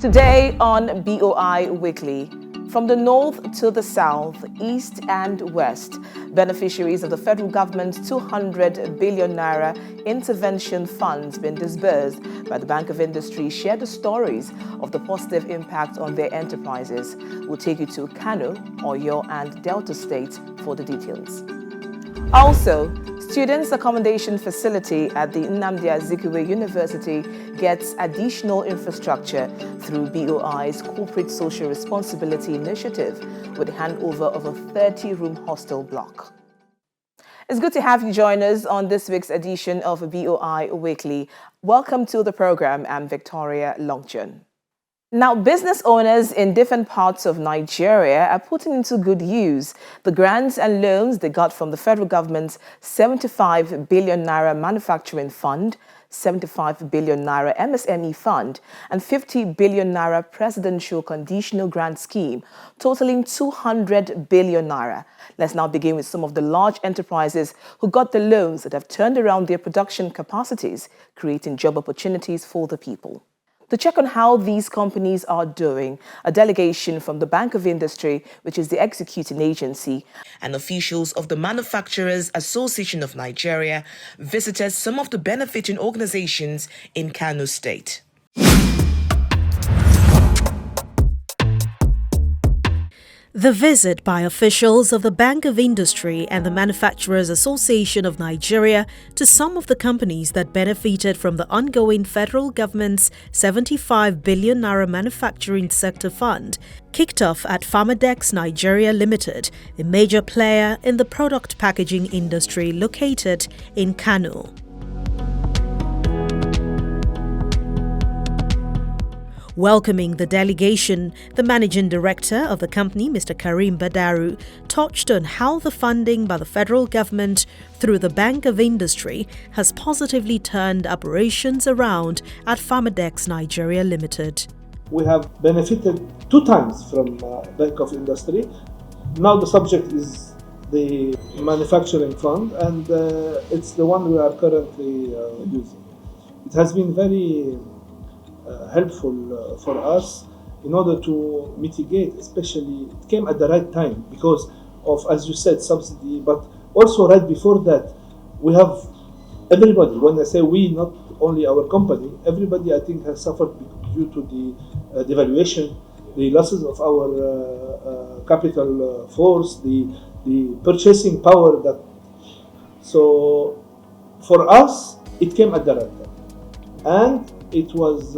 Today on BOI Weekly, from the north to the south, east and west, beneficiaries of the federal government's 200 billion naira intervention funds being disbursed by the Bank of Industry share the stories of the positive impact on their enterprises. We'll take you to Kano, Oyo and Delta State for the details. Also, students' accommodation facility at the Nnamdi Azikiwe University gets additional infrastructure through BOI's Corporate Social Responsibility Initiative with the handover of a 30-room hostel block. It's good to have you join us on this week's edition of BOI Weekly. Welcome to the program. I'm Victoria Longchun. Now, business owners in different parts of Nigeria are putting into good use the grants and loans they got from the federal government's 75 billion naira manufacturing fund, 75 billion naira MSME fund, and 50 billion naira presidential conditional grant scheme, totaling 200 billion naira. Let's now begin with some of the large enterprises who got the loans that have turned around their production capacities, creating job opportunities for the people. To check on how these companies are doing, a delegation from the Bank of Industry, which is the executing agency, and officials of the Manufacturers Association of Nigeria visited some of the benefiting organizations in Kano State. The visit by officials of the Bank of Industry and the Manufacturers Association of Nigeria to some of the companies that benefited from the ongoing federal government's 75 billion naira manufacturing sector fund kicked off at Pharmadex Nigeria Limited, a major player in the product packaging industry located in Kano. Welcoming the delegation, the managing director of the company, Mr. Karim Badaru, touched on how the funding by the federal government through the Bank of Industry has positively turned operations around at Pharmadex Nigeria Limited. We have benefited 2 times from Bank of Industry. Now the subject is the manufacturing fund, and it's the one we are currently using. It has been very helpful for us in order to mitigate, especially it came at the right time because of, as you said, subsidy, but also right before that we have everybody, when I say we, not only our company, everybody I think has suffered due to the devaluation, the losses of our capital force, the purchasing power. That so for us it came at the right time, and it was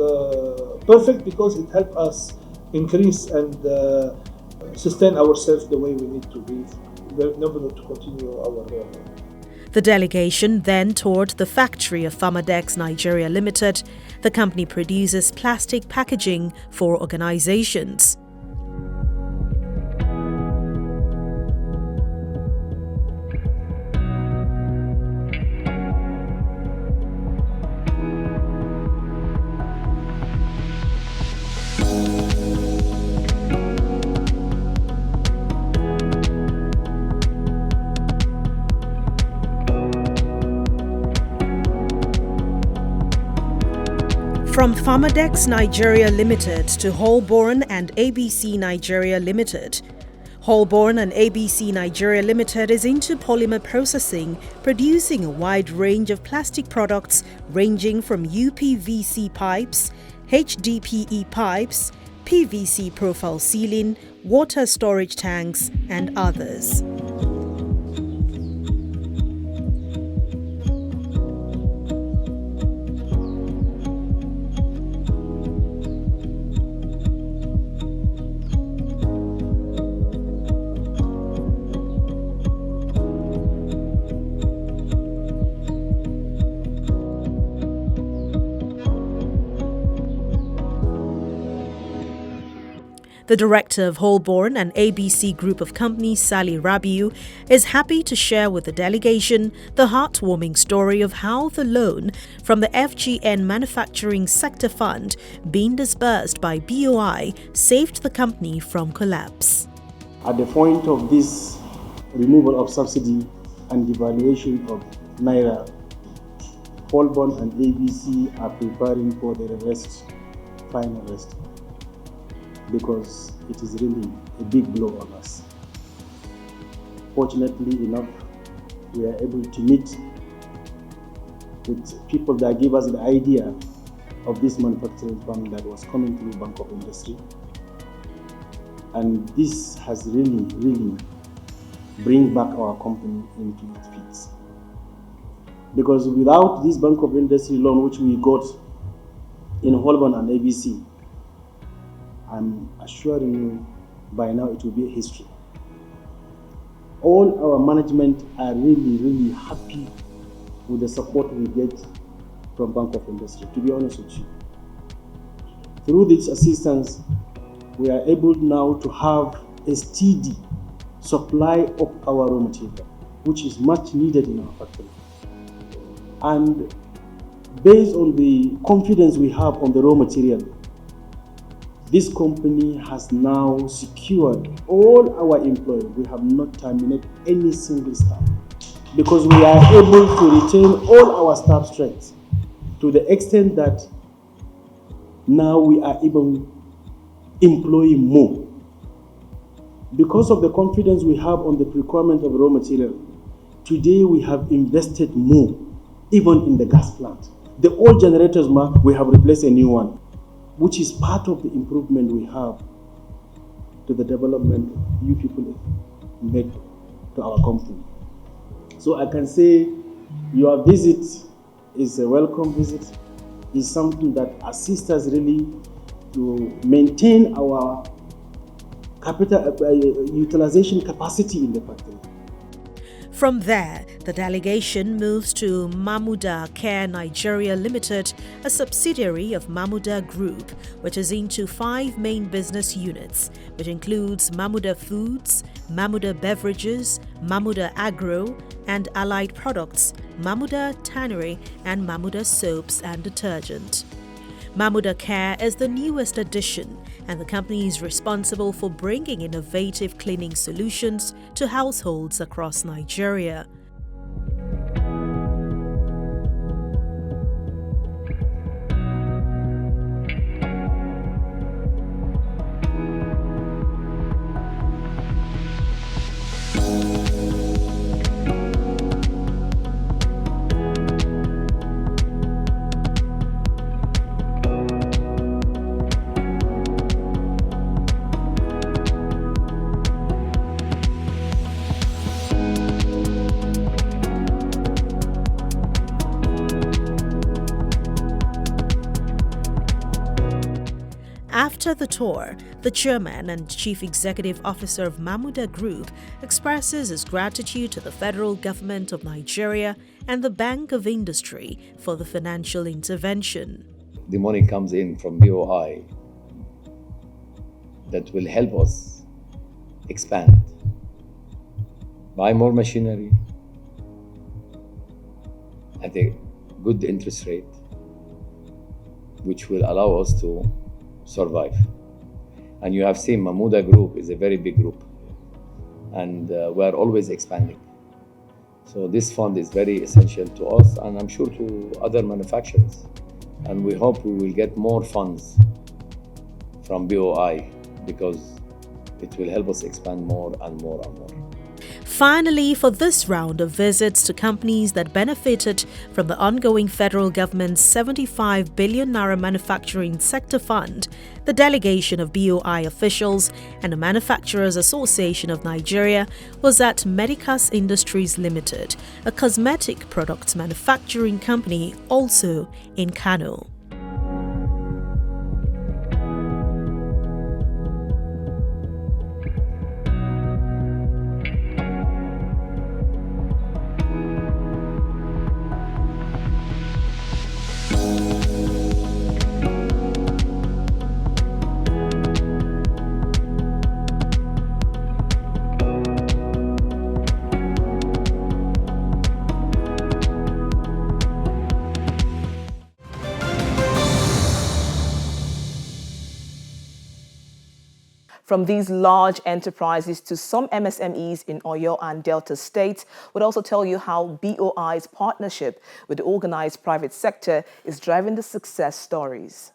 perfect because it helped us increase and sustain ourselves the way we need to be in order to continue our work. The delegation then toured the factory of Pharmadex Nigeria Limited. The company produces plastic packaging for organizations. From Pharmadex Nigeria Limited to Holborn and ABC Nigeria Limited. Holborn and ABC Nigeria Limited is into polymer processing, producing a wide range of plastic products ranging from UPVC pipes, HDPE pipes, PVC profile sealing, water storage tanks, and others. The director of Holborn and ABC Group of Companies, Sally Rabiu, is happy to share with the delegation the heartwarming story of how the loan from the FGN Manufacturing Sector Fund being disbursed by BOI saved the company from collapse. At the point of this removal of subsidy and devaluation of Naira, Holborn and ABC are preparing for the final rest. because it is really a big blow on us. Fortunately enough, we are able to meet with people that gave us the idea of this manufacturing fund that was coming through Bank of Industry. And this has really bring back our company into its feet. Because without this Bank of Industry loan, which we got in Holborn and ABC, I'm assuring you by now it will be a history. All our management are really happy with the support we get from Bank of Industry, to be honest with you. Through this assistance, we are able now to have a steady supply of our raw material, which is much needed in our factory. And based on the confidence we have on the raw material, this company has now secured all our employees. We have not terminated any single staff because we are able to retain all our staff strength to the extent that now we are even employing more. Because of the confidence we have on the procurement of raw material, today we have invested more, even in the gas plant. The old generators, we have replaced a new one, which is part of the improvement we have to the development you people make to our company. So I can say your visit is a welcome visit. It's something that assists us really to maintain our capital utilization capacity in the factory. From there, the delegation moves to Mamuda Care Nigeria Limited, a subsidiary of Mamuda Group, which is into 5 main business units, which includes Mamuda Foods, Mamuda Beverages, Mamuda Agro and Allied Products, Mamuda Tannery and Mamuda Soaps and Detergent. Mamuda Care is the newest addition, and the company is responsible for bringing innovative cleaning solutions to households across Nigeria. After the tour, the chairman and chief executive officer of Mamuda Group expresses his gratitude to the federal government of Nigeria and the Bank of Industry for the financial intervention. The money comes in from BOI that will help us expand, buy more machinery at a good interest rate, which will allow us to survive. And you have seen Mamuda Group is a very big group, and we are always expanding. So this fund is very essential to us, and I'm sure to other manufacturers. And we hope we will get more funds from BOI because it will help us expand more and more and more. Finally, for this round of visits to companies that benefited from the ongoing federal government's 75 billion naira manufacturing sector fund, the delegation of BOI officials and the Manufacturers Association of Nigeria was at Medicus Industries Limited, a cosmetic products manufacturing company also in Kano. From these large enterprises to some MSMEs in Oyo and Delta states, would also tell you how BOI's partnership with the organized private sector is driving the success stories.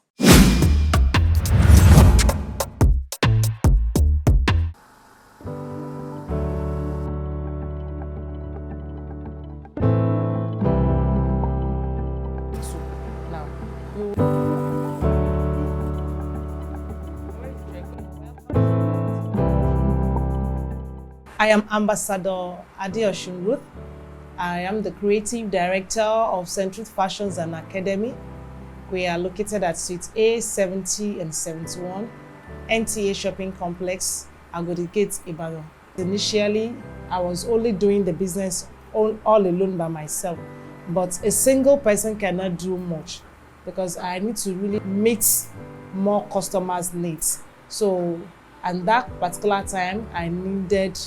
I am Ambassador Adeosun Ruth. I am the Creative Director of Central Fashions and Academy. We are located at Suite A, 70 and 71, NTA Shopping Complex, Agodi Gate, Ibadan. Initially, I was only doing the business all alone by myself, but a single person cannot do much because I need to really meet more customers' needs. So, at that particular time, I needed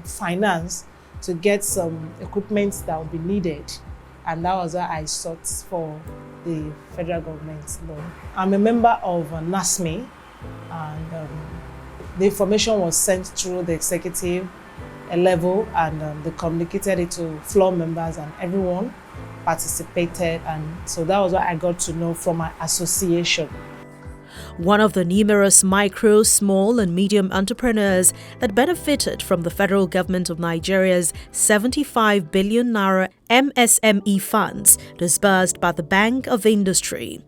finance to get some equipment that would be needed. And that was why I sought for the federal government loan. I'm a member of MSME, and the information was sent through the executive level, and they communicated it to floor members, and everyone participated. And so that was what I got to know from my association. One of the numerous micro, small and medium entrepreneurs that benefited from the federal government of Nigeria's 75 billion naira MSME funds disbursed by the Bank of Industry.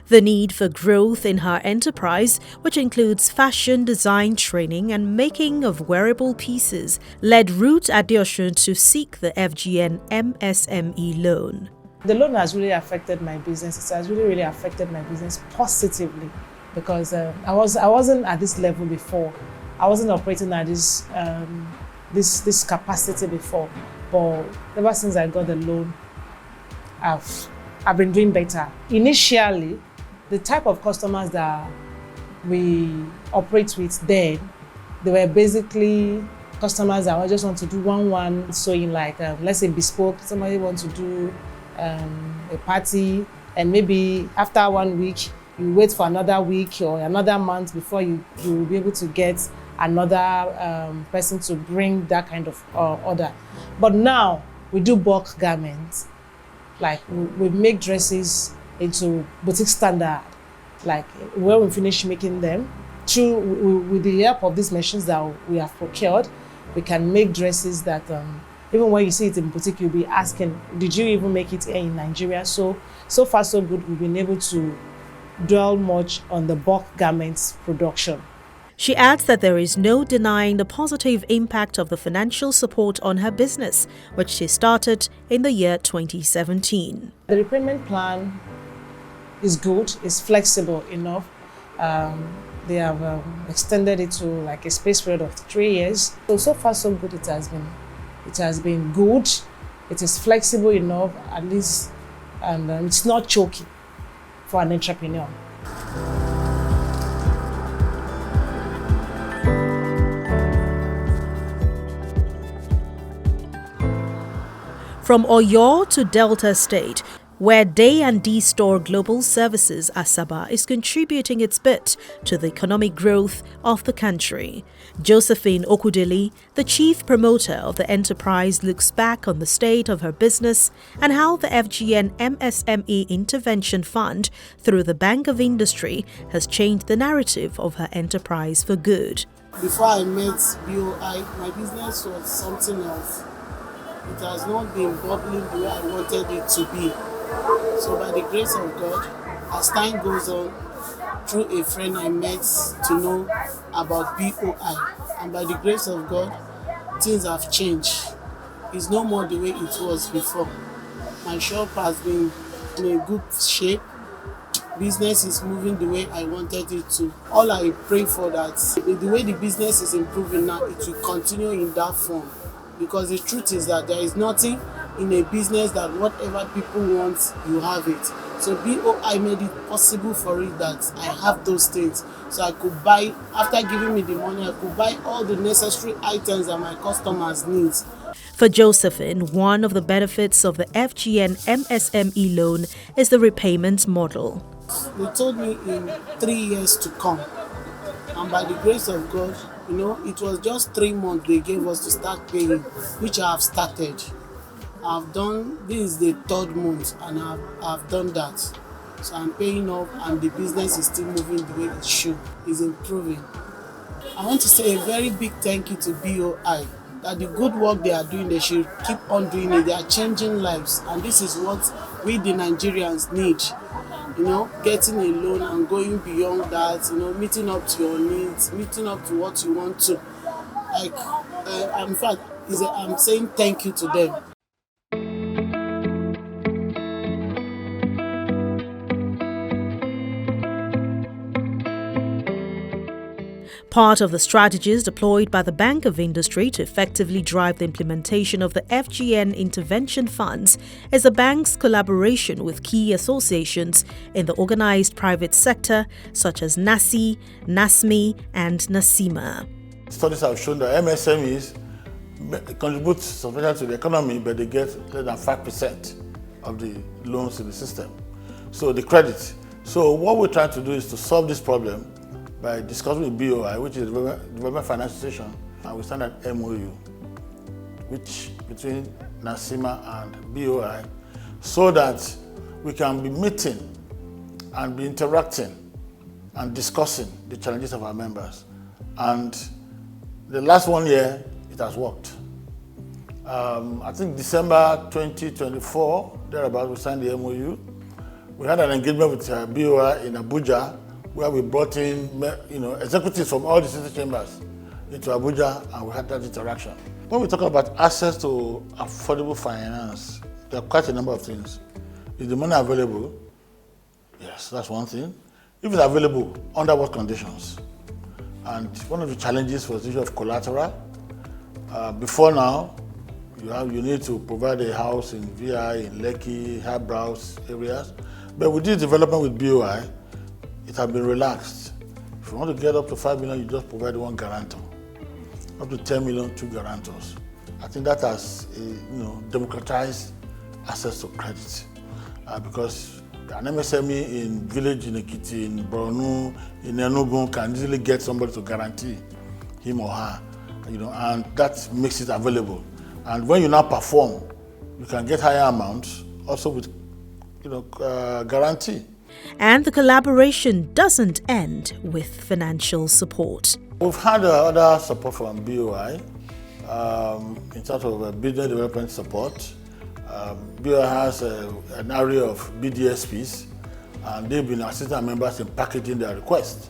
The need for growth in her enterprise, which includes fashion design training and making of wearable pieces, led Ruth Adeosun to seek the FGN MSME loan. The loan has really affected my business. It has really affected my business positively, because I wasn't at this level before. I wasn't operating at this capacity before. But ever since I got the loan, I've been doing better. Initially, the type of customers that we operate with then, they were basically customers that just want to do one sewing, like let's say bespoke. Somebody wants to do a party, and maybe after 1 week, you wait for another week or another month before you will be able to get another person to bring that kind of order. But now we do bulk garments. Like we make dresses into boutique standard. Like when we finish making them, with the help of these machines that we have procured, we can make dresses that even when you see it in boutique, you'll be asking, did you even make it here in Nigeria? So far so good, we've been able to dwell much on the bulk garments production. She adds that there is no denying the positive impact of the financial support on her business, which she started in the year 2017. The repayment plan is good, it's flexible enough. They have extended it to like a space period of 3 years. So far so good, it has been good. It is flexible enough, at least, and it's not choking for an entrepreneur. From Oyo to Delta State, where Day&D Store Global Services Asaba is contributing its bit to the economic growth of the country. Josephine Okudili, the chief promoter of the enterprise, looks back on the state of her business and how the FGN MSME Intervention Fund through the Bank of Industry has changed the narrative of her enterprise for good. Before I met BOI, my business was something else. It has not been bubbling the way I wanted it to be. So by the grace of God, as time goes on, through a friend I met to know about BOI, and by the grace of God, things have changed. It's no more the way it was before. My shop has been in a good shape. Business is moving the way I wanted it to. All I pray for that, the way the business is improving now, it will continue in that form. Because the truth is that there is nothing in a business that whatever people want, you have it. So BOI made it possible for it that I have those things. So I could buy, after giving me the money, I could buy all the necessary items that my customers need. For Josephine, one of the benefits of the FGN MSME loan is the repayment model. They told me in 3 years to come. And by the grace of God, it was just 3 months they gave us to start paying, which I have started. I've done, this is the 3rd month, and I've done that. So I'm paying off, and the business is still moving the way it should. It's improving. I want to say a very big thank you to BOI, that the good work they are doing, they should keep on doing it. They are changing lives, and this is what we the Nigerians need. Getting a loan and going beyond that, meeting up to your needs, meeting up to what you want to. Like, in fact, I'm saying thank you to them. Part of the strategies deployed by the Bank of Industry to effectively drive the implementation of the FGN intervention funds is the bank's collaboration with key associations in the organized private sector such as NACI, NASME and NASIMA. Studies have shown that MSMEs contribute substantially to the economy, but they get less than 5% of the loans in the system. So the credit. So what we're trying to do is to solve this problem by discussing with BOI, which is the Development Finance Association, and we signed an MOU which between NASIMA and BOI, so that we can be meeting and be interacting and discussing the challenges of our members. And the last 1 year, it has worked. I think December 2024, thereabouts, we signed the MOU. We had an engagement with BOI in Abuja, where we brought in executives from all the city chambers into Abuja, and we had that interaction. When we talk about access to affordable finance, there are quite a number of things. Is the money available? Yes, that's one thing. If it's available, under what conditions? And one of the challenges was the issue of collateral. Before now, you need to provide a house in VI, in Lekki, Highbrows areas. But with this development with BOI, it has been relaxed. If you want to get up to 5 million, you just provide one guarantor. Up to 10 million, 2 guarantors. I think that has democratized access to credit. Because an MSME in village in Ekiti, in Borno, in Enugu can easily get somebody to guarantee him or her, and that makes it available. And when you now perform, you can get higher amounts, also with guarantee. And the collaboration doesn't end with financial support. We've had other support from BOI in terms of business development support. BOI has an area of BDSPs, and they've been assisting our members in packaging their requests.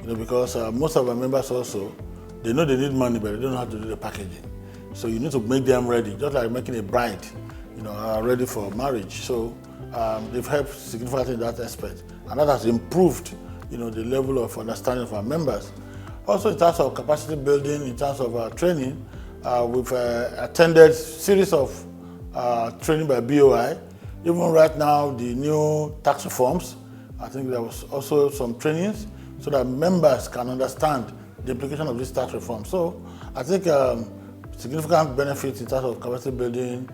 Because most of our members also, they know they need money, but they don't know how to do the packaging. So you need to make them ready, just like making a bride, ready for marriage. So they've helped significantly in that aspect, and that has improved, the level of understanding of our members. Also, in terms of capacity building, in terms of training, we've attended series of training by BOI. Even right now, the new tax reforms, I think there was also some trainings so that members can understand the implication of this tax reform. So I think significant benefits in terms of capacity building,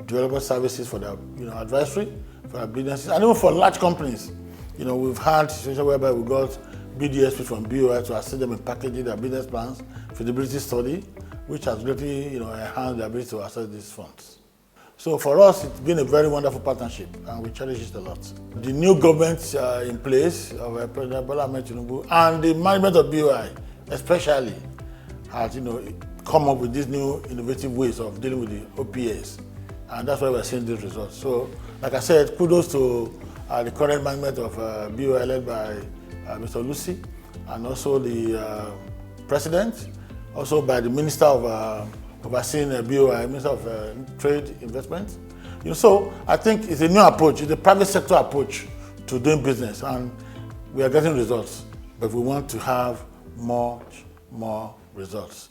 developer services for the advisory, for our businesses, and even for large companies. We've had situations whereby we got BDSP from BOI to assist them in packaging their business plans, feasibility study, which has really enhanced the ability to access these funds. So for us, it's been a very wonderful partnership, and we cherish it a lot. The new government in place of President Bola Ahmed Tinubu and the management of BOI, especially, has come up with these new innovative ways of dealing with the OPS, and that's why we're seeing these results. So, like I said, kudos to the current management of BOI led by Mr. Lucy, and also the president, also by the Minister of overseeing BOI, Minister of Trade Investment. So I think it's a new approach, it's a private sector approach to doing business, and we are getting results, but we want to have much more results.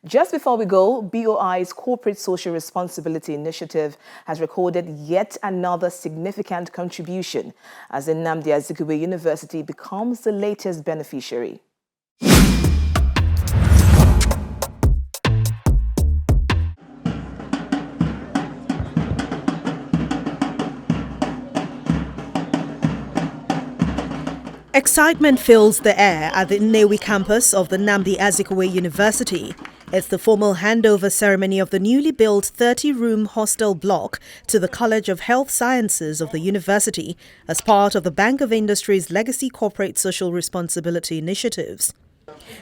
Just before we go, BOI's Corporate Social Responsibility Initiative has recorded yet another significant contribution as the Nnamdi Azikiwe University becomes the latest beneficiary. Excitement fills the air at the Nnewi campus of the Nnamdi Azikiwe University. It's the formal handover ceremony of the newly built 30-room hostel block to the College of Health Sciences of the university as part of the Bank of Industry's Legacy Corporate Social Responsibility initiatives.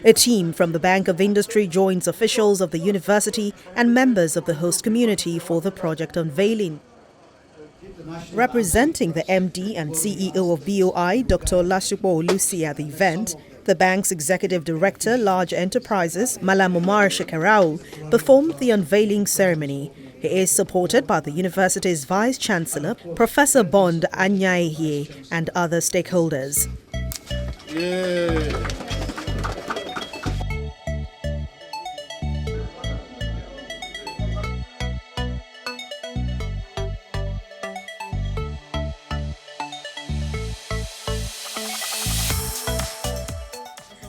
A team from the Bank of Industry joins officials of the university and members of the host community for the project unveiling. Representing the MD and CEO of BOI, Dr. Olasupo Olusi, at the event, the bank's Executive Director, Large Enterprises, Malam Omar Shekarau, performed the unveiling ceremony. He is supported by the university's Vice-Chancellor, Professor Bond Anyaihie, and other stakeholders.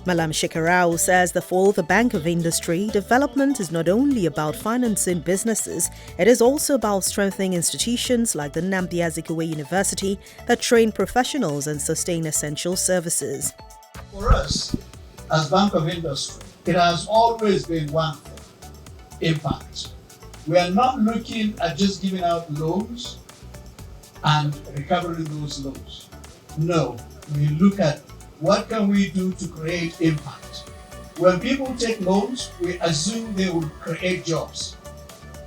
Malam Shekarau says that for the Bank of Industry, development is not only about financing businesses, it is also about strengthening institutions like the Nnamdi Azikiwe University that train professionals and sustain essential services. For us, as Bank of Industry, it has always been one thing: impact. We are not looking at just giving out loans and recovering those loans. No, we look at what can we do to create impact. When people take loans, we assume they will create jobs.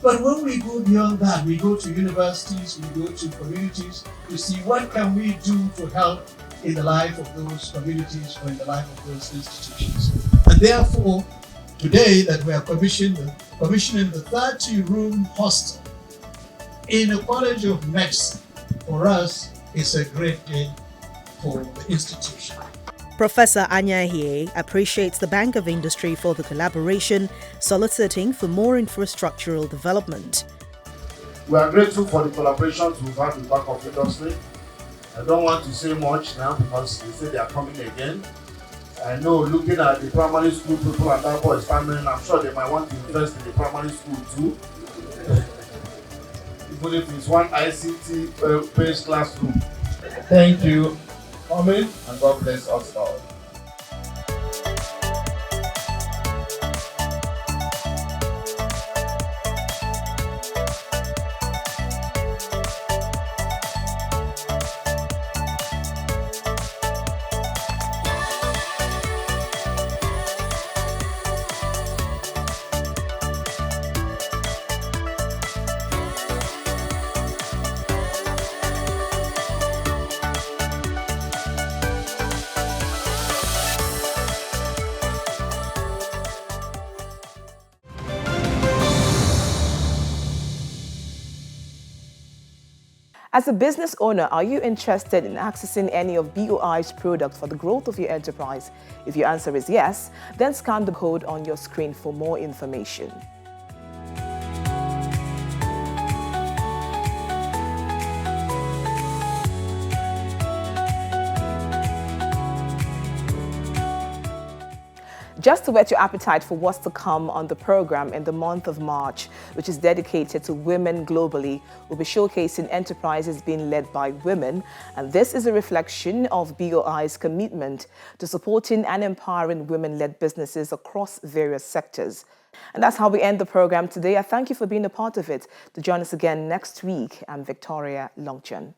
But when we go beyond that, we go to universities, we go to communities to see what can we do to help in the life of those communities or in the life of those institutions. And therefore, today that we are commissioning the 30-room hostel in a College of Medicine, for us, it's a great day for the institution. Professor Anyaihie appreciates the Bank of Industry for the collaboration, soliciting for more infrastructural development. We are grateful for the collaborations we've had with Bank of Industry. I don't want to say much now because they say they are coming again. I know, looking at the primary school people and that boy is family, I'm sure they might want to invest in the primary school too. Even if it's one ICT-based classroom. Thank you for coming, and God bless us all. As a business owner, are you interested in accessing any of BOI's products for the growth of your enterprise? If your answer is yes, then scan the code on your screen for more information. Just to whet your appetite for what's to come on the program in the month of March, which is dedicated to women globally, we'll be showcasing enterprises being led by women, and this is a reflection of BOI's commitment to supporting and empowering women-led businesses across various sectors. And that's how we end the program today. I thank you for being a part of it. To join us again next week, I'm Victoria Longchen.